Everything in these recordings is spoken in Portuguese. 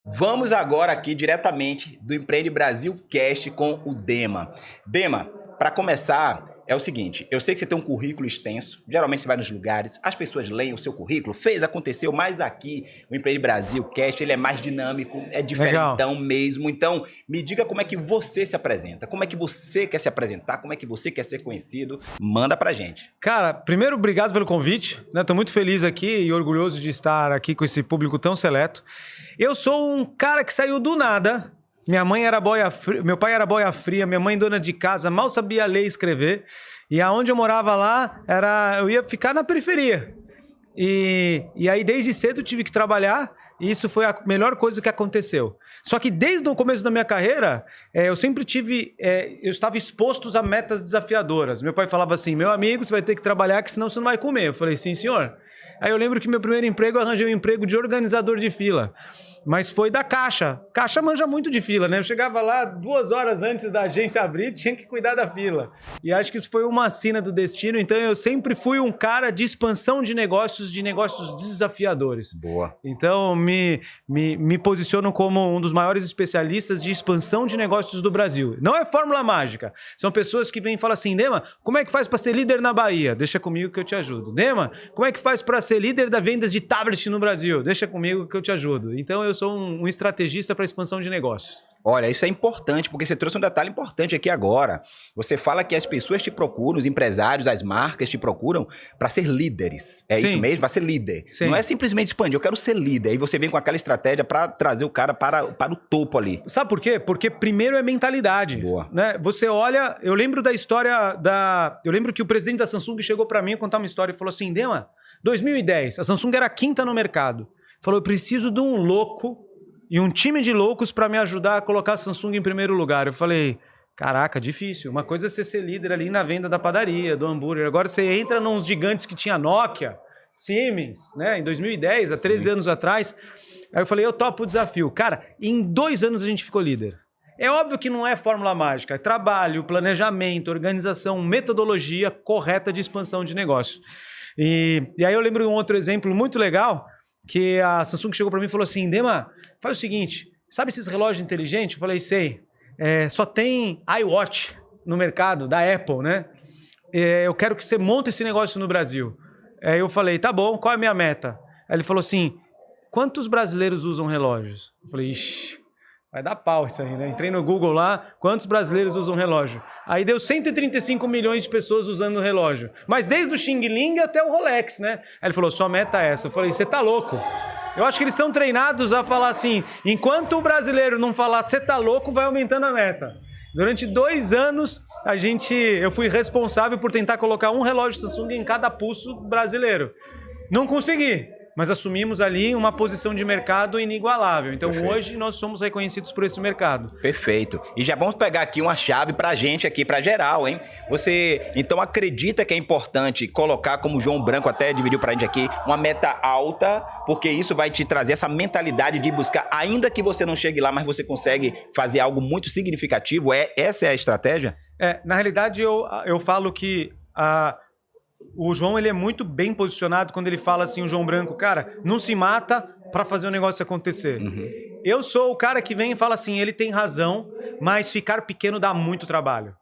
Vamos agora aqui diretamente do Empreende Brasil Cast com o Dema. Dema, para começar, é o seguinte, eu sei que você tem um currículo extenso, geralmente você vai nos lugares, as pessoas leem o seu currículo, aconteceu, mas aqui o Empreende Brasil Cast, ele é mais dinâmico, é diferentão mesmo, então me diga como é que você se apresenta, como é que você quer se apresentar, como é que você quer ser conhecido, manda pra gente. Cara, primeiro, obrigado pelo convite, né? Tô muito feliz aqui e orgulhoso de estar aqui com esse público tão seleto. Eu sou um cara que saiu do nada. Minha mãe era boia fria, meu pai era boia fria, minha mãe dona de casa, mal sabia ler e escrever. E aonde eu morava lá, eu ia ficar na periferia. E aí desde cedo eu tive que trabalhar e isso foi a melhor coisa que aconteceu. Só que desde o começo da minha carreira, eu sempre eu estava exposto a metas desafiadoras. Meu pai falava assim, meu amigo, você vai ter que trabalhar que senão você não vai comer. Eu falei, sim senhor. Aí eu lembro que meu primeiro emprego, eu arranjei um emprego de organizador de fila. Mas foi da Caixa. Caixa manja muito de fila, né? Eu chegava lá 2 horas antes da agência abrir, tinha que cuidar da fila. E acho que isso foi uma sina do destino. Então eu sempre fui um cara de expansão de negócios desafiadores. Boa. Então me posiciono como um dos maiores especialistas de expansão de negócios do Brasil. Não é fórmula mágica. São pessoas que vêm e falam assim, Dema, como é que faz para ser líder na Bahia? Deixa comigo que eu te ajudo. Dema, como é que faz para ser líder da vendas de tablet no Brasil? Deixa comigo que eu te ajudo. Então eu sou um estrategista para expansão de negócios. Olha, isso é importante, porque você trouxe um detalhe importante aqui agora. Você fala que as pessoas te procuram, os empresários, as marcas te procuram para ser líderes. É isso mesmo? Para ser líder. Sim. Não é simplesmente expandir, eu quero ser líder. Aí você vem com aquela estratégia para trazer o cara para o topo ali. Sabe por quê? Porque primeiro é mentalidade. Boa. Né? Você olha, eu lembro da história Eu lembro que o presidente da Samsung chegou para mim contar uma história e falou assim, Dema, 2010, a Samsung era a 5ª no mercado. Falou, eu preciso de um louco e um time de loucos para me ajudar a colocar a Samsung em primeiro lugar. Eu falei, caraca, difícil. Uma coisa é você ser líder ali na venda da padaria, do hambúrguer. Agora você entra nos gigantes que tinha Nokia, Siemens, né? Em 2010, há 13 anos atrás. Aí eu falei, eu topo o desafio. Cara, em 2 anos a gente ficou líder. É óbvio que não é fórmula mágica. É trabalho, planejamento, organização, metodologia correta de expansão de negócio. E aí eu lembro de um outro exemplo muito legal, que a Samsung chegou para mim e falou assim, Dema, faz o seguinte, sabe esses relógios inteligentes? Eu falei, sei, só tem iWatch no mercado, da Apple, né? Eu quero que você monte esse negócio no Brasil. Aí eu falei, tá bom, qual é a minha meta? Aí ele falou assim, quantos brasileiros usam relógios? Eu falei, ixi, vai dar pau isso aí, né? Entrei no Google lá, quantos brasileiros usam relógio? Aí deu 135 milhões de pessoas usando o relógio. Mas desde o Xing Ling até o Rolex, né? Aí ele falou, sua meta é essa. Eu falei, você tá louco? Eu acho que eles são treinados a falar assim, enquanto o brasileiro não falar, você tá louco, vai aumentando a meta. Durante 2 anos, eu fui responsável por tentar colocar um relógio Samsung em cada pulso brasileiro. Não consegui. Mas assumimos ali uma posição de mercado inigualável. Então hoje nós somos reconhecidos por esse mercado. Perfeito. E já vamos pegar aqui uma chave pra gente aqui, pra geral, hein? Você, então, acredita que é importante colocar, como o João Branco até dividiu pra gente aqui, uma meta alta, porque isso vai te trazer essa mentalidade de buscar, ainda que você não chegue lá, mas você consegue fazer algo muito significativo? Essa é a estratégia? Na realidade, eu falo que o João, ele é muito bem posicionado quando ele fala assim, o João Branco, cara, não se mata para fazer o negócio acontecer. Uhum. Eu sou o cara que vem e fala assim, ele tem razão, mas ficar pequeno dá muito trabalho.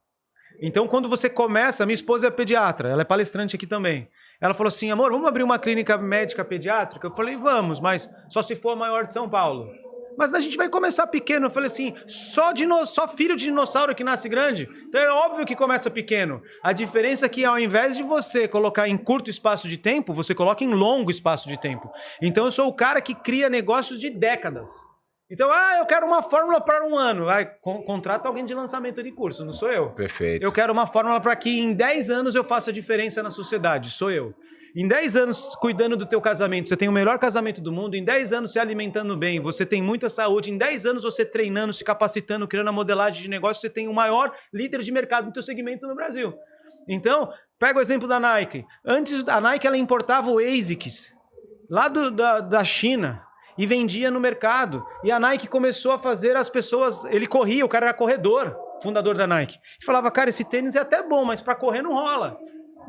Então, quando você começa, minha esposa é pediatra, ela é palestrante aqui também. Ela falou assim, amor, vamos abrir uma clínica médica pediátrica? Eu falei, vamos, mas só se for a maior de São Paulo. Mas a gente vai começar pequeno. Eu falei assim, só filho de dinossauro que nasce grande? Então é óbvio que começa pequeno. A diferença é que ao invés de você colocar em curto espaço de tempo, você coloca em longo espaço de tempo. Então eu sou o cara que cria negócios de décadas. Então, eu quero uma fórmula para 1 ano. Contrata alguém de lançamento de curso, não sou eu. Perfeito. Eu quero uma fórmula para que em 10 anos eu faça diferença na sociedade, sou eu. Em 10 anos cuidando do teu casamento, você tem o melhor casamento do mundo, em 10 anos se alimentando bem, você tem muita saúde, em 10 anos você treinando, se capacitando, criando a modelagem de negócio, você tem o maior líder de mercado no teu segmento no Brasil. Então, pega o exemplo da Nike. Antes, a Nike ela importava o ASICS, lá da China, e vendia no mercado. E a Nike começou a fazer as pessoas... Ele corria, o cara era corredor, fundador da Nike. E falava, cara, esse tênis é até bom, mas para correr não rola.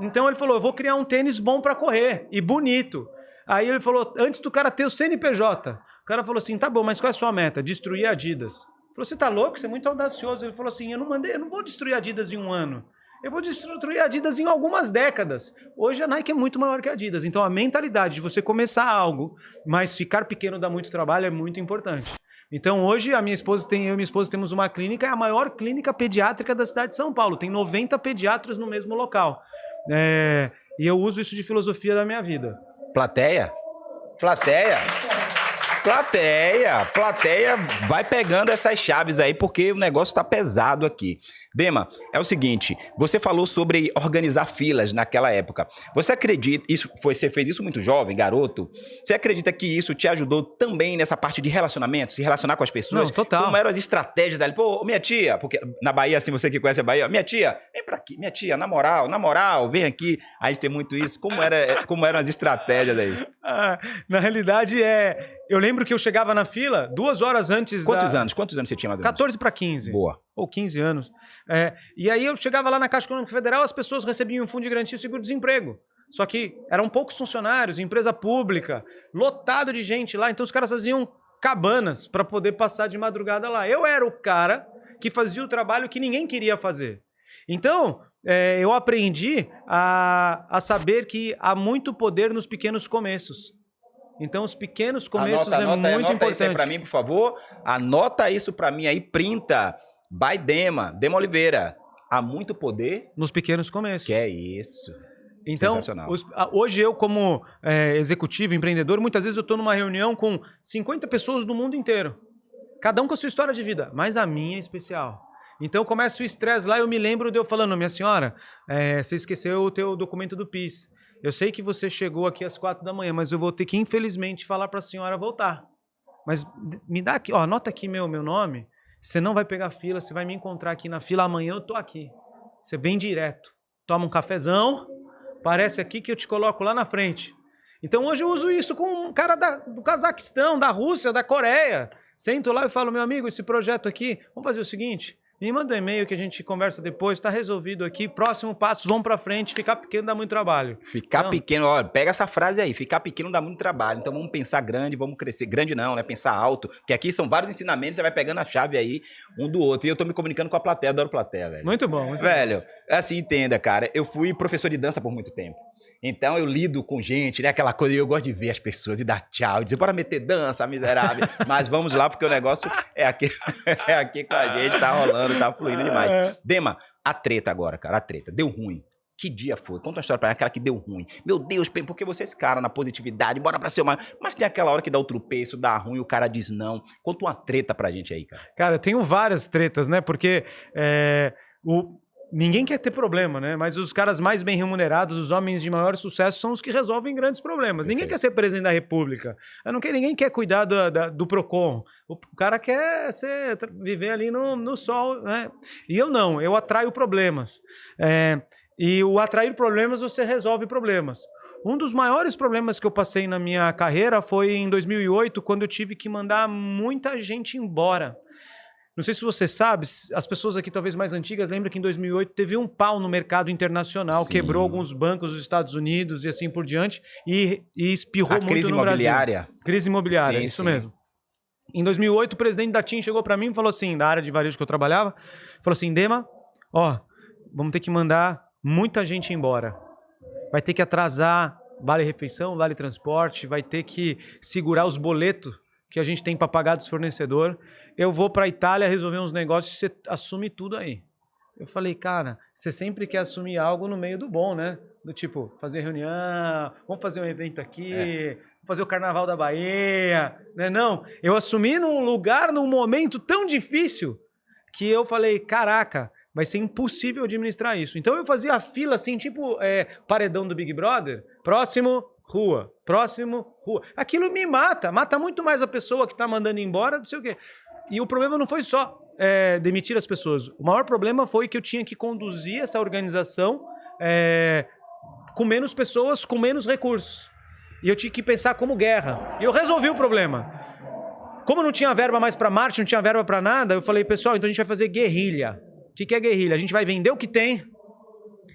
Então ele falou, eu vou criar um tênis bom para correr e bonito. Aí ele falou, antes do cara ter o CNPJ, o cara falou assim, tá bom, mas qual é a sua meta? Destruir a Adidas. Ele falou, você tá louco? Você é muito audacioso. Ele falou assim, eu não vou destruir a Adidas em um ano. Eu vou destruir a Adidas em algumas décadas. Hoje a Nike é muito maior que a Adidas. Então a mentalidade de você começar algo, mas ficar pequeno dá muito trabalho, é muito importante. Então hoje eu e minha esposa temos uma clínica, é a maior clínica pediátrica da cidade de São Paulo. Tem 90 pediatras no mesmo local. E eu uso isso de filosofia da minha vida. Plateia vai pegando essas chaves aí, porque o negócio tá pesado aqui. Dema, é o seguinte, você falou sobre organizar filas naquela época. Você acredita, você fez isso muito jovem, garoto, você acredita que isso te ajudou também nessa parte de relacionamento, se relacionar com as pessoas? Não, total. Como eram as estratégias ali? Pô, minha tia, porque na Bahia, assim, você que conhece a Bahia, minha tia, vem pra aqui, minha tia, na moral, vem aqui. A gente tem muito isso. Como eram as estratégias aí? Na realidade, eu lembro que eu chegava na fila 2 horas antes Quantos anos você tinha mais ou menos? 14 para 15. Boa. Ou 15 anos. E aí eu chegava lá na Caixa Econômica Federal, as pessoas recebiam um fundo de garantia e seguro-desemprego. Só que eram poucos funcionários, empresa pública, lotado de gente lá. Então os caras faziam cabanas para poder passar de madrugada lá. Eu era o cara que fazia o trabalho que ninguém queria fazer. Então, eu aprendi a saber que há muito poder nos pequenos começos. Então, os pequenos começos muito importante. Anota isso aí pra mim, por favor. Anota isso pra mim aí, printa. By Dema Oliveira. Há muito poder nos pequenos começos. Que é isso. Então, hoje eu como executivo, empreendedor, muitas vezes eu estou numa reunião com 50 pessoas do mundo inteiro. Cada um com a sua história de vida, mas a minha é especial. Então começa o estresse lá, eu me lembro de eu falando, minha senhora, você esqueceu o teu documento do PIS. Eu sei que você chegou aqui às 4 da manhã, mas eu vou ter que, infelizmente, falar para a senhora voltar. Mas me dá aqui, anota aqui meu nome. Você não vai pegar fila, você vai me encontrar aqui na fila, amanhã eu tô aqui. Você vem direto, toma um cafezão, aparece aqui que eu te coloco lá na frente. Então hoje eu uso isso com um cara do Cazaquistão, da Rússia, da Coreia. Sento lá e falo, meu amigo, esse projeto aqui, vamos fazer o seguinte, me manda um e-mail que a gente conversa depois, tá resolvido aqui, próximo passo, vamos pra frente, ficar pequeno dá muito trabalho. Ficar pequeno, olha, pega essa frase aí, ficar pequeno dá muito trabalho, então vamos pensar grande, vamos crescer, grande não, né, pensar alto, porque aqui são vários ensinamentos, você vai pegando a chave aí, um do outro, e eu tô me comunicando com a plateia, adoro plateia, velho. Muito bom. Velho, assim, entenda, cara, eu fui professor de dança por muito tempo. Então eu lido com gente, né? Aquela coisa, eu gosto de ver as pessoas e dar tchau, e dizer, bora meter dança, miserável. Mas vamos lá, porque o negócio é aqui com a gente, tá rolando, tá fluindo demais. Dema, a treta agora, cara, a treta. Deu ruim. Que dia foi? Conta uma história pra mim, aquela que deu ruim. Meu Deus, porque você é esse cara na positividade, bora pra ser mais. Mas tem aquela hora que dá o tropeço, dá ruim, o cara diz não. Conta uma treta pra gente aí, cara. Cara, eu tenho várias tretas, né? Porque ninguém quer ter problema, né? Mas os caras mais bem remunerados, os homens de maior sucesso, são os que resolvem grandes problemas. Ninguém quer ser presidente da República. Ninguém quer cuidar do Procon. O cara quer viver ali no sol, né? E eu não, eu atraio problemas. E o atrair problemas, você resolve problemas. Um dos maiores problemas que eu passei na minha carreira foi em 2008, quando eu tive que mandar muita gente embora. Não sei se você sabe, as pessoas aqui talvez mais antigas lembram que em 2008 teve um pau no mercado internacional, sim, quebrou alguns bancos dos Estados Unidos e assim por diante, e espirrou muito no Brasil. Crise imobiliária, sim, isso sim. Mesmo. Em 2008 o presidente da TIM chegou para mim e falou assim, da área de varejo que eu trabalhava, falou assim, Dema, vamos ter que mandar muita gente embora. Vai ter que atrasar vale refeição, vale transporte, vai ter que segurar os boletos que a gente tem para pagar dos fornecedores. Eu vou para a Itália resolver uns negócios e você assume tudo aí. Eu falei, cara, você sempre quer assumir algo no meio do bom, né? Do tipo, fazer reunião, vamos fazer um evento aqui, vamos fazer o Carnaval da Bahia, né? Não, eu assumi num lugar, num momento tão difícil que eu falei, caraca, vai ser impossível administrar isso. Então eu fazia a fila assim, tipo paredão do Big Brother, próximo, rua, próximo, rua. Aquilo me mata muito mais a pessoa que tá mandando embora, não sei o quê. E o problema não foi só demitir as pessoas. O maior problema foi que eu tinha que conduzir essa organização com menos pessoas, com menos recursos. E eu tinha que pensar como guerra. E eu resolvi o problema. Como não tinha verba mais para marketing, não tinha verba para nada, eu falei, pessoal, então a gente vai fazer guerrilha. O que é guerrilha? A gente vai vender o que tem.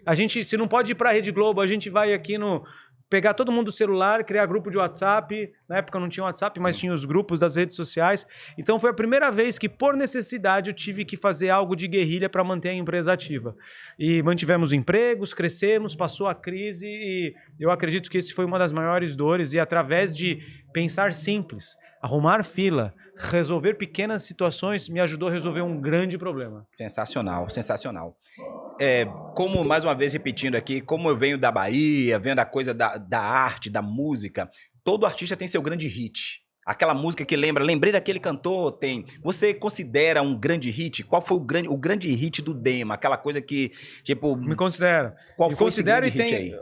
A gente, se não pode ir para a Rede Globo, a gente vai aqui no pegar todo mundo do celular, criar grupo de WhatsApp. Na época não tinha WhatsApp, mas tinha os grupos das redes sociais. Então foi a primeira vez que, por necessidade, eu tive que fazer algo de guerrilha para manter a empresa ativa. E mantivemos empregos, crescemos, passou a crise e eu acredito que esse foi uma das maiores dores. E através de pensar simples, arrumar fila, resolver pequenas situações, me ajudou a resolver um grande problema. Sensacional, sensacional. Como, mais uma vez repetindo aqui, como eu venho da Bahia, venho da coisa da arte, da música, todo artista tem seu grande hit. Aquela música que lembrei daquele cantor, tem. Você considera um grande hit? Qual foi o grande hit do Dema? Aquela coisa que, tipo... Me considero. Qual foi esse grande hit aí?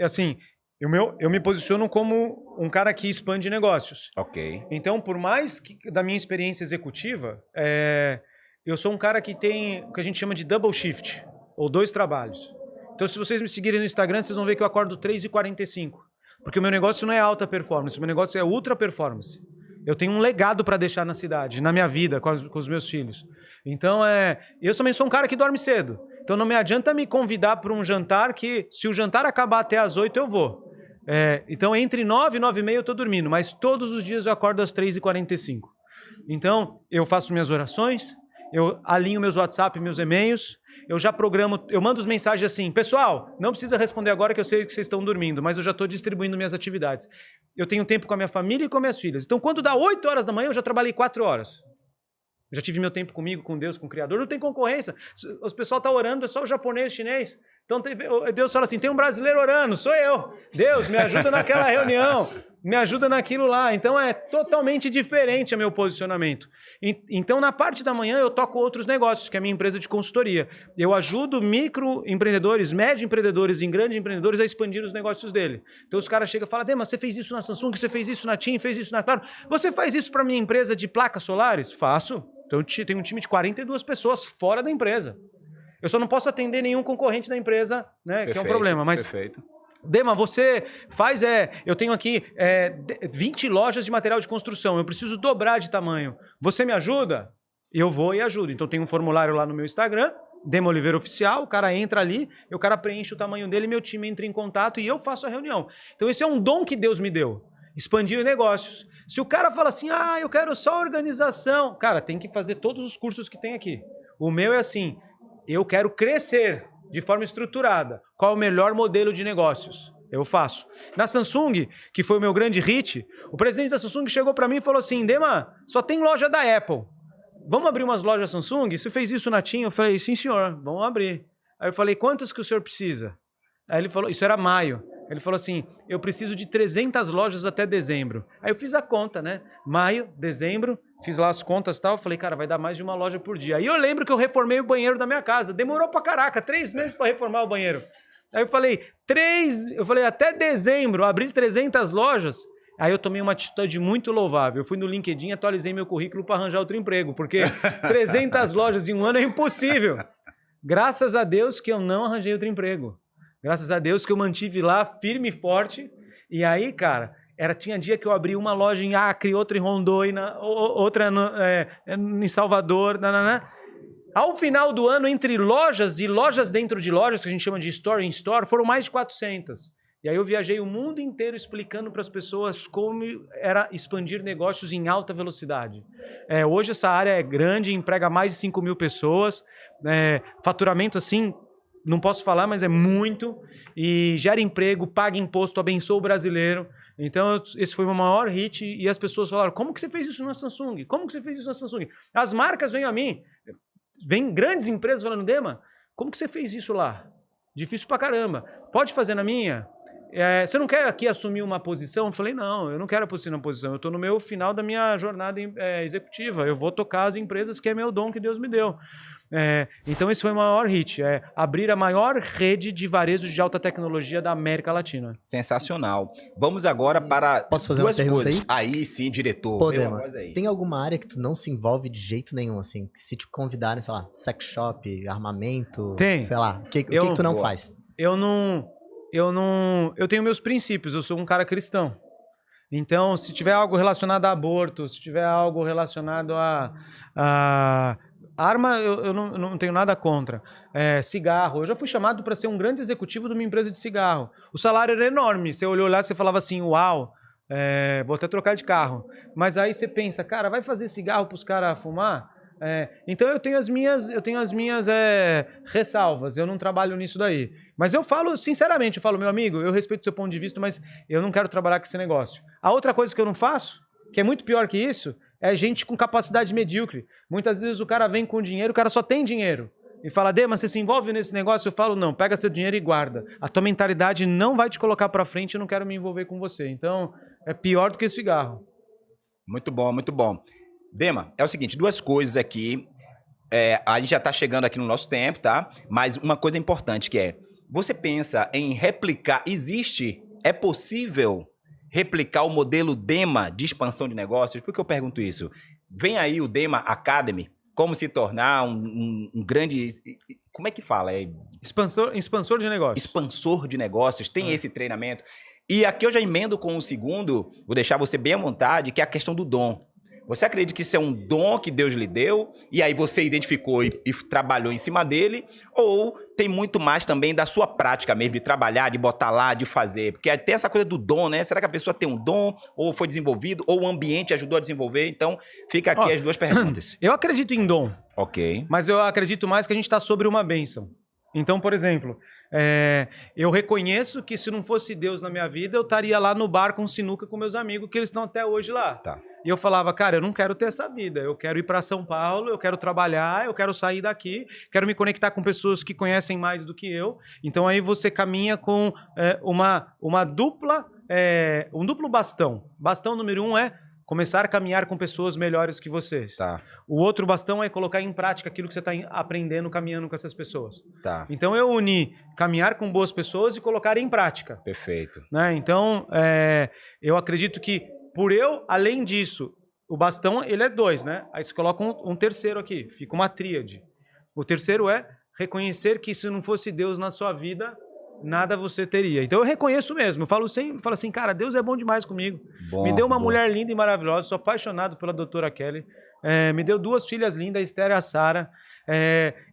Assim, eu me posiciono como um cara que expande negócios. Ok. Então, por mais que da minha experiência executiva, eu sou um cara que tem o que a gente chama de double shift, ou 2 trabalhos. Então, se vocês me seguirem no Instagram, vocês vão ver que eu acordo 3h45. Porque o meu negócio não é alta performance, o meu negócio é ultra performance. Eu tenho um legado para deixar na cidade, na minha vida, com os meus filhos. Então, eu também sou um cara que dorme cedo. Então, não me adianta me convidar para um jantar que, se o jantar acabar até às 8, eu vou. Então, entre 9 e 9h30 eu tô dormindo, mas todos os dias eu acordo às 3h45. Então, eu faço minhas orações, eu alinho meus WhatsApp, meus e-mails, eu já programo, eu mando as mensagens assim, pessoal, não precisa responder agora que eu sei que vocês estão dormindo, mas eu já estou distribuindo minhas atividades. Eu tenho tempo com a minha família e com as minhas filhas. Então, quando dá 8 horas da manhã, eu já trabalhei 4 horas. Eu já tive meu tempo comigo, com Deus, com o Criador, não tem concorrência. O pessoal está orando, é só o japonês, o chinês. Então Deus fala assim, tem um brasileiro orando, sou eu. Deus, me ajuda naquela reunião, me ajuda naquilo lá. Então é totalmente diferente o meu posicionamento. Então na parte da manhã eu toco outros negócios, que é a minha empresa de consultoria. Eu ajudo microempreendedores, médio empreendedores e grandes empreendedores a expandir os negócios dele. Então os caras chegam e falam, Dema, você fez isso na Samsung, você fez isso na TIM, fez isso na Claro. Você faz isso para minha empresa de placas solares? Faço. Então eu tenho um time de 42 pessoas fora da empresa. Eu só não posso atender nenhum concorrente da empresa, né? Perfeito, que é um problema. Mas, perfeito. Dema, você faz... eu tenho aqui 20 lojas de material de construção. Eu preciso dobrar de tamanho. Você me ajuda? Eu vou e ajudo. Então tem um formulário lá no meu Instagram, Dema Oliveira Oficial, o cara entra ali, o cara preenche o tamanho dele, meu time entra em contato e eu faço a reunião. Então esse é um dom que Deus me deu. Expandir negócios. Se o cara fala assim, eu quero só organização. Cara, tem que fazer todos os cursos que tem aqui. O meu é assim... Eu quero crescer de forma estruturada. Qual é o melhor modelo de negócios? Eu faço. Na Samsung, que foi o meu grande hit, o presidente da Samsung chegou para mim e falou assim, Dema, só tem loja da Apple. Vamos abrir umas lojas Samsung? Você fez isso na TIM? Eu falei, sim senhor, vamos abrir. Aí eu falei, quantas que o senhor precisa? Aí ele falou, isso era maio. Ele falou assim, eu preciso de 300 lojas até dezembro. Aí eu fiz a conta, né? Maio, dezembro, fiz lá as contas e tal. Falei, cara, vai dar mais de uma loja por dia. Aí eu lembro que eu reformei o banheiro da minha casa. Demorou pra caraca, 3 meses pra reformar o banheiro. Aí eu falei, até dezembro, abrir 300 lojas. Aí eu tomei uma atitude muito louvável. Eu fui no LinkedIn e atualizei meu currículo para arranjar outro emprego, porque 300 lojas em um ano é impossível. Graças a Deus que eu não arranjei outro emprego. Graças a Deus que eu mantive lá firme e forte. E aí, cara, tinha dia que eu abri uma loja em Acre, outra em Rondônia, outra em Salvador. Ao final do ano, entre lojas e lojas dentro de lojas, que a gente chama de store in store, foram mais de 400. E aí eu viajei o mundo inteiro explicando para as pessoas como era expandir negócios em alta velocidade. Hoje essa área é grande, emprega mais de 5 mil pessoas. Faturamento assim... Não posso falar, mas é muito. E gera emprego, paga imposto, abençoa o brasileiro. Então, esse foi o meu maior hit. E as pessoas falaram, como que você fez isso na Samsung? Como que você fez isso na Samsung? As marcas vêm a mim. Vêm grandes empresas falando, Dema, como que você fez isso lá? Difícil pra caramba. Pode fazer na minha? Você não quer aqui assumir uma posição? Eu falei, não, eu não quero assumir uma posição. Eu estou no meu final da minha jornada executiva. Eu vou tocar as empresas que é meu dom que Deus me deu. Então esse foi o maior hit, abrir a maior rede de varejo de alta tecnologia da América Latina. Sensacional. Vamos agora para Posso fazer uma pergunta coisas. Aí Sim, diretor. Pô, Dema, tem alguma área que tu não se envolve de jeito nenhum, assim? Que se te convidarem, sei lá, sex shop, armamento, sei lá, o que tu não faz? Eu tenho meus princípios, eu sou um cara cristão. Então, se tiver algo relacionado a aborto, se tiver algo relacionado a Arma, eu não tenho nada contra. Cigarro. Eu já fui chamado para ser um grande executivo de uma empresa de cigarro. O salário era enorme. Você olhou lá, você falava assim, uau, vou até trocar de carro. Mas aí você pensa, cara, vai fazer cigarro para os caras fumar? Então eu tenho as minhas ressalvas. Eu não trabalho nisso daí. Mas eu falo, sinceramente, meu amigo, eu respeito seu ponto de vista, mas eu não quero trabalhar com esse negócio. A outra coisa que eu não faço, que é muito pior que isso, é gente com capacidade medíocre. Muitas vezes o cara vem com dinheiro, o cara só tem dinheiro. E fala, Dema, você se envolve nesse negócio? Eu falo, não, pega seu dinheiro e guarda. A tua mentalidade não vai te colocar pra frente, eu não quero me envolver com você. Então, é pior do que cigarro. Muito bom, muito bom. Dema, é o seguinte, duas coisas aqui. A gente já tá chegando aqui no nosso tempo, tá? Mas uma coisa importante que você pensa em replicar, é possível replicar o modelo Dema de expansão de negócios? Por que eu pergunto isso? Vem aí o Dema Academy, como se tornar um grande... Como é que fala? Expansor de negócios. Expansor de negócios, tem esse treinamento. E aqui eu já emendo com o segundo, vou deixar você bem à vontade, que é a questão do dom. Você acredita que isso é um dom que Deus lhe deu, e aí você identificou e trabalhou em cima dele, ou tem muito mais também da sua prática mesmo, de trabalhar, de botar lá, de fazer? Porque tem essa coisa do dom, né? Será que a pessoa tem um dom, ou foi desenvolvido, ou o ambiente ajudou a desenvolver? Então, fica aqui as duas perguntas. Eu acredito em dom. Ok. Mas eu acredito mais que a gente está sobre uma bênção. Então, por exemplo, eu reconheço que se não fosse Deus na minha vida, eu estaria lá no bar com sinuca com meus amigos, que eles estão até hoje lá. Tá. E eu falava, cara, eu não quero ter essa vida, eu quero ir para São Paulo, eu quero trabalhar, eu quero sair daqui, quero me conectar com pessoas que conhecem mais do que eu. Então aí você caminha com um duplo bastão. Bastão número 1 é começar a caminhar com pessoas melhores que vocês. Tá. O outro bastão é colocar em prática aquilo que você está aprendendo caminhando com essas pessoas. Tá. Então eu uni caminhar com boas pessoas e colocar em prática. Perfeito. Né? Então eu acredito que além disso, o bastão ele é 2, né? Aí você coloca um terceiro aqui, fica uma tríade. O terceiro é reconhecer que se não fosse Deus na sua vida, nada você teria. Então eu reconheço mesmo, eu falo assim, cara, Deus é bom demais comigo. Me deu uma mulher linda e maravilhosa, sou apaixonado pela doutora Kelly. Me deu 2 filhas lindas, a Esther e a Sara.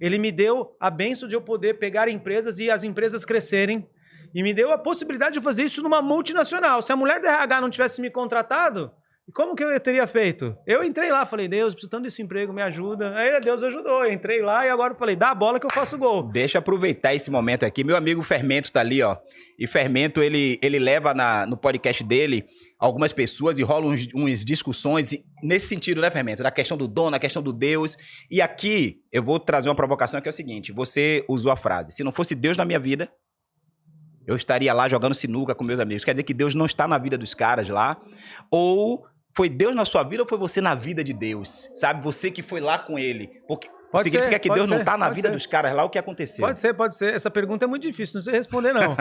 Ele me deu a bênção de eu poder pegar empresas e as empresas crescerem. E me deu a possibilidade de fazer isso numa multinacional. Se a mulher do RH não tivesse me contratado, como que eu teria feito? Eu entrei lá, falei, Deus, preciso tanto desse emprego, me ajuda. Aí Deus ajudou, eu entrei lá e agora eu falei, dá a bola que eu faço gol. Deixa eu aproveitar esse momento aqui. Meu amigo Fermento tá ali, ó. E Fermento, ele leva no podcast dele algumas pessoas e rolam umas discussões nesse sentido, né, Fermento? Na questão do dom, na questão do Deus. E aqui eu vou trazer uma provocação que é o seguinte. Você usou a frase, se não fosse Deus na minha vida, eu estaria lá jogando sinuca com meus amigos. Quer dizer que Deus não está na vida dos caras lá? Ou foi Deus na sua vida ou foi você na vida de Deus? Sabe? Você que foi lá com ele. Porque significa que Deus não está na vida dos caras lá, o que aconteceu? Pode ser. Essa pergunta é muito difícil, não sei responder, não.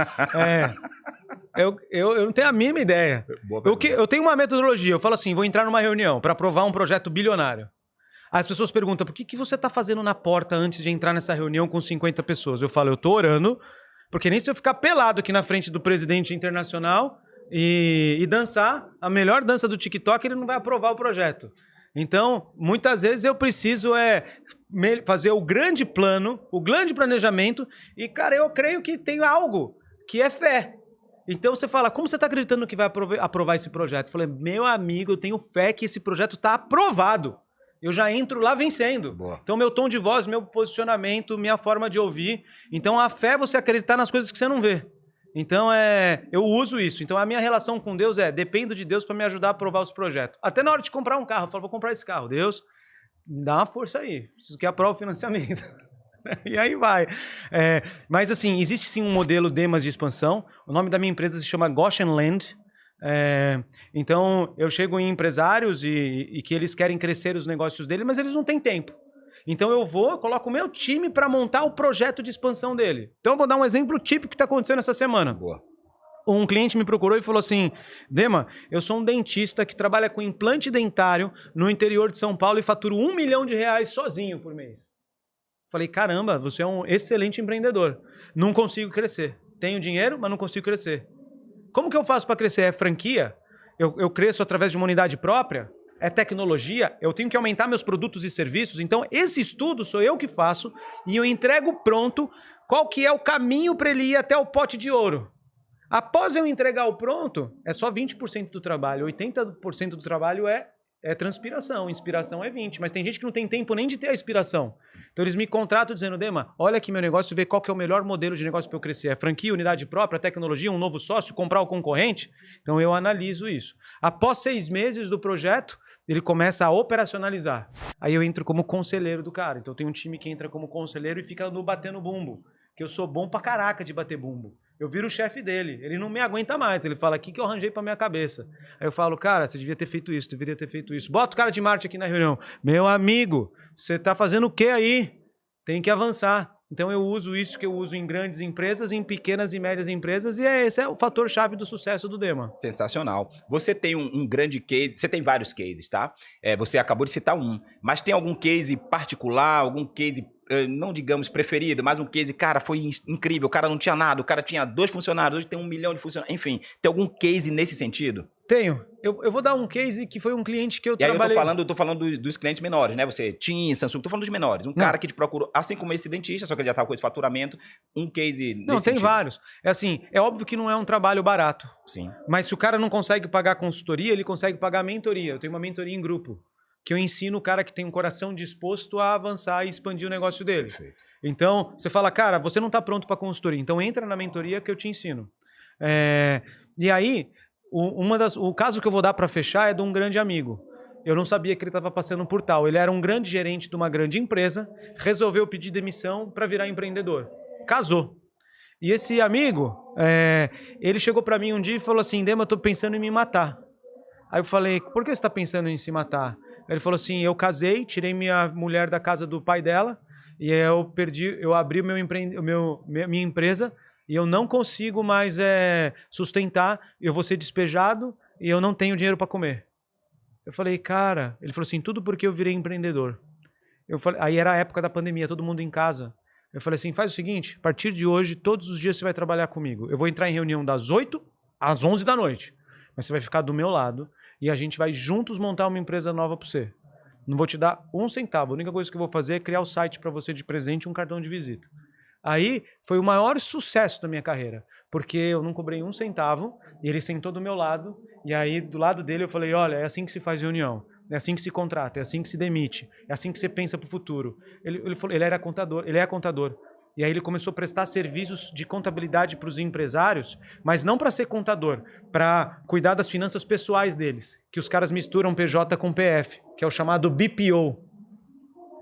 Eu não tenho a mínima ideia. Eu tenho uma metodologia. Eu falo assim, vou entrar numa reunião para aprovar um projeto bilionário. As pessoas perguntam, por que você está fazendo na porta antes de entrar nessa reunião com 50 pessoas? Eu falo, eu estou orando, porque nem se eu ficar pelado aqui na frente do presidente internacional e dançar a melhor dança do TikTok, ele não vai aprovar o projeto. Então, muitas vezes eu preciso fazer o grande plano, o grande planejamento e, cara, eu creio que tem algo que é fé. Então você fala, como você está acreditando que vai aprovar esse projeto? Eu falei, meu amigo, eu tenho fé que esse projeto está aprovado. Eu já entro lá vencendo. Boa. Então, meu tom de voz, meu posicionamento, minha forma de ouvir. Então, a fé é você acreditar nas coisas que você não vê. Então, eu uso isso. Então, a minha relação com Deus dependo de Deus para me ajudar a aprovar os projetos. Até na hora de comprar um carro, eu falo, vou comprar esse carro. Deus, dá uma força aí. Preciso que aprove o financiamento. E aí vai. Mas, assim, existe sim um modelo Demas de expansão. O nome da minha empresa se chama Goshen Land. Então eu chego em empresários e que eles querem crescer os negócios deles, mas eles não têm tempo. Então eu coloco o meu time para montar o projeto de expansão dele. Então eu vou dar um exemplo típico que está acontecendo essa semana. Boa. Um cliente me procurou e falou assim, Dema, eu sou um dentista que trabalha com implante dentário no interior de São Paulo e faturo R$1 milhão sozinho por mês. Falei, caramba, você é um excelente empreendedor. Não consigo crescer. Tenho dinheiro, mas não consigo crescer. Como que eu faço para crescer? É franquia? Eu cresço através de uma unidade própria? é tecnologia, eu tenho que aumentar meus produtos e serviços. Então, esse estudo sou eu que faço e eu entrego pronto qual que é o caminho para ele ir até o pote de ouro. Após eu entregar o pronto, é só 20% do trabalho. 80% do trabalho é transpiração. Inspiração é 20%. Mas tem gente que não tem tempo nem de ter a inspiração. Então eles me contratam dizendo, Dema, olha aqui meu negócio e vê qual que é o melhor modelo de negócio para eu crescer. É franquia, unidade própria, tecnologia, um novo sócio, comprar o concorrente? Então eu analiso isso. Após 6 meses do projeto, ele começa a operacionalizar. Aí eu entro como conselheiro do cara. Então tem um time que entra como conselheiro e fica no batendo bumbo. Que eu sou bom pra caraca de bater bumbo. Eu viro o chefe dele. Ele não me aguenta mais. Ele fala, o que eu arranjei pra minha cabeça? Aí eu falo, cara, você devia ter feito isso, deveria ter feito isso. Bota o cara de marketing aqui na reunião. Meu amigo, você tá fazendo o quê aí? Tem que avançar. Então eu uso isso que eu uso em grandes empresas, em pequenas e médias empresas, e esse é o fator-chave do sucesso do Dema. Sensacional. Você tem um grande case, você tem vários cases, tá? Você acabou de citar um, mas tem algum case particular, algum case, não digamos preferido, mas um case, cara, foi incrível, o cara não tinha nada, o cara tinha 2 funcionários, hoje tem 1 milhão de funcionários, enfim, tem algum case nesse sentido? Tenho. Eu vou dar um case que foi um cliente que eu trabalhei... E aí eu tô falando dos clientes menores, né? Você, TIM, Samsung, tô falando dos menores. Um cara que te procurou, assim como esse dentista, só que ele já tava com esse faturamento, um case nesse Não, tem sentido. vários. É assim, é óbvio que não é um trabalho barato. Sim. Mas se o cara não consegue pagar consultoria, ele consegue pagar mentoria. Eu tenho uma mentoria em grupo, que eu ensino o cara que tem um coração disposto a avançar e expandir o negócio dele. Perfeito. Então, você fala, cara, você não tá pronto para consultoria, então entra na mentoria que eu te ensino. E aí... O caso que eu vou dar para fechar é de um grande amigo. Eu não sabia que ele estava passando por tal. Ele era um grande gerente de uma grande empresa, resolveu pedir demissão para virar empreendedor. Casou. E esse amigo, ele chegou para mim um dia e falou assim, Dema, eu tô pensando em me matar. Aí eu falei, por que você está pensando em se matar? Ele falou assim, eu casei, tirei minha mulher da casa do pai dela, e eu abri minha empresa, e eu não consigo mais sustentar, eu vou ser despejado e eu não tenho dinheiro para comer. Eu falei, cara... Ele falou assim, tudo porque eu virei empreendedor. Aí era a época da pandemia, todo mundo em casa. Eu falei assim, faz o seguinte, a partir de hoje, todos os dias você vai trabalhar comigo. Eu vou entrar em reunião das 8 às 11 da noite. Mas você vai ficar do meu lado e a gente vai juntos montar uma empresa nova para você. Não vou te dar 1 centavo. A única coisa que eu vou fazer é criar o site para você de presente e um cartão de visita. Aí foi o maior sucesso da minha carreira, porque eu não cobrei 1 centavo e ele sentou do meu lado e aí do lado dele eu falei, olha, é assim que se faz reunião, é assim que se contrata, é assim que se demite, é assim que você pensa pro futuro. Ele falou, ele é contador. E aí ele começou a prestar serviços de contabilidade para os empresários, mas não para ser contador, para cuidar das finanças pessoais deles, que os caras misturam PJ com PF, que é o chamado BPO.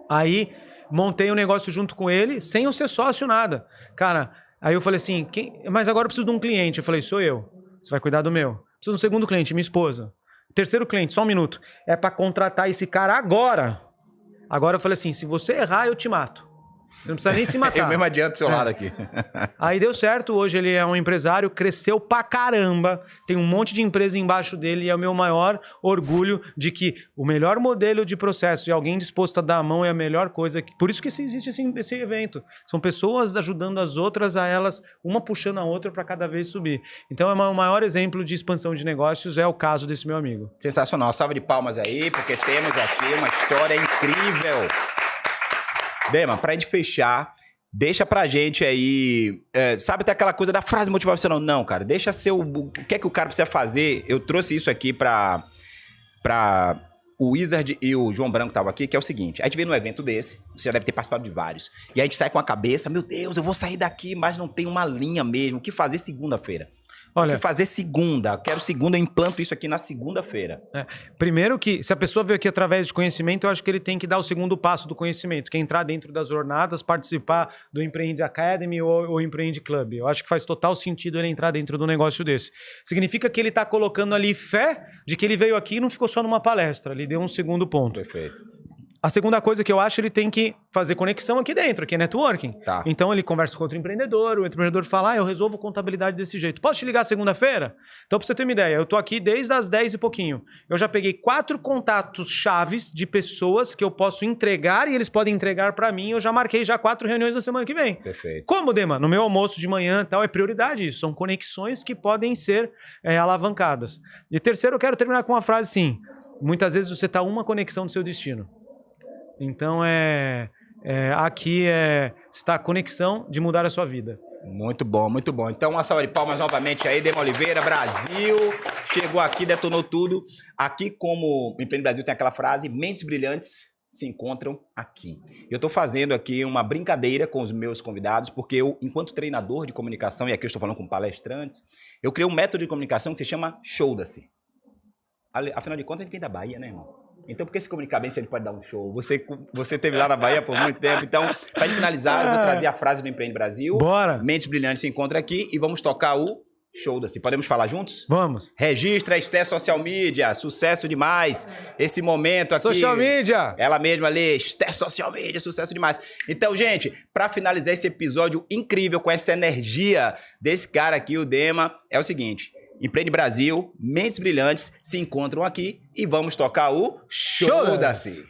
Aí... montei um negócio junto com ele, sem eu ser sócio, nada. Cara, aí eu falei assim, mas agora eu preciso de um cliente. Eu falei, sou eu. Você vai cuidar do meu. Preciso de um segundo cliente, minha esposa. Terceiro cliente, só um minuto. É pra contratar esse cara agora. Agora eu falei assim, se você errar, eu te mato. Você não precisa nem se matar. Eu mesmo adianto do seu lado aqui. Aí deu certo, hoje ele é um empresário, cresceu pra caramba, tem um monte de empresa embaixo dele e é o meu maior orgulho de que o melhor modelo de processo e alguém disposto a dar a mão é a melhor coisa. Por isso que existe esse evento. São pessoas ajudando as outras a elas, uma puxando a outra para cada vez subir. Então o maior exemplo de expansão de negócios é o caso desse meu amigo. Sensacional. Salva de palmas aí, porque temos aqui uma história incrível. Dema, pra gente fechar, deixa pra gente aí, sabe até aquela coisa da frase motivacional? Não, cara, deixa ser o que é que o cara precisa fazer. Eu trouxe isso aqui pra o Wizard e o João Branco estavam aqui, que é o seguinte, a gente vem num evento desse, você já deve ter participado de vários, e a gente sai com a cabeça, meu Deus, eu vou sair daqui, mas não tem uma linha mesmo, o que fazer segunda-feira? Olha, fazer segunda. Quero segunda, eu implanto isso aqui na segunda-feira. Primeiro que, se a pessoa veio aqui através de conhecimento, eu acho que ele tem que dar o segundo passo do conhecimento, que é entrar dentro das jornadas, participar do Empreende Academy ou Empreende Club. Eu acho que faz total sentido ele entrar dentro do negócio desse. Significa que ele está colocando ali fé de que ele veio aqui e não ficou só numa palestra. Ele deu um segundo ponto. Perfeito. A segunda coisa que eu acho, ele tem que fazer conexão aqui dentro, que é networking. Tá. Então ele conversa com outro empreendedor, o empreendedor fala, eu resolvo contabilidade desse jeito. Posso te ligar segunda-feira? Então, pra você ter uma ideia, eu tô aqui desde as 10 e pouquinho. Eu já peguei 4 contatos chaves de pessoas que eu posso entregar e eles podem entregar pra mim. Eu já marquei 4 reuniões na semana que vem. Perfeito. Como, Dema? No meu almoço de manhã e tal, é prioridade isso. São conexões que podem ser alavancadas. E terceiro, eu quero terminar com uma frase assim. muitas vezes você está uma conexão do seu destino. Então, aqui está a conexão de mudar a sua vida. Muito bom, muito bom. Então, uma salva de palmas novamente aí, Dema Oliveira, Brasil. Chegou aqui, detonou tudo. Aqui, como o Empreende Brasil tem aquela frase, mentes brilhantes se encontram aqui. Eu estou fazendo aqui uma brincadeira com os meus convidados, porque eu, enquanto treinador de comunicação, e aqui eu estou falando com palestrantes, eu criei um método de comunicação que se chama Show-da-se. Afinal de contas, a gente vem da Bahia, né, irmão? Então, por que se comunicar bem se ele pode dar um show? Você teve lá na Bahia por muito tempo. Então, para finalizar, eu vou trazer a frase do Empreende Brasil. Bora! Mentes brilhantes se encontram aqui e vamos tocar o Show-da-se. Podemos falar juntos? Vamos. Registra a Esté Social Media. Sucesso demais. Esse momento aqui. Social Media. Ela mesma ali. Esté Social Media. Sucesso demais. Então, gente, para finalizar esse episódio incrível com essa energia desse cara aqui, o Dema, é o seguinte. Empreende Brasil, mentes brilhantes se encontram aqui e vamos tocar o Show-da-se.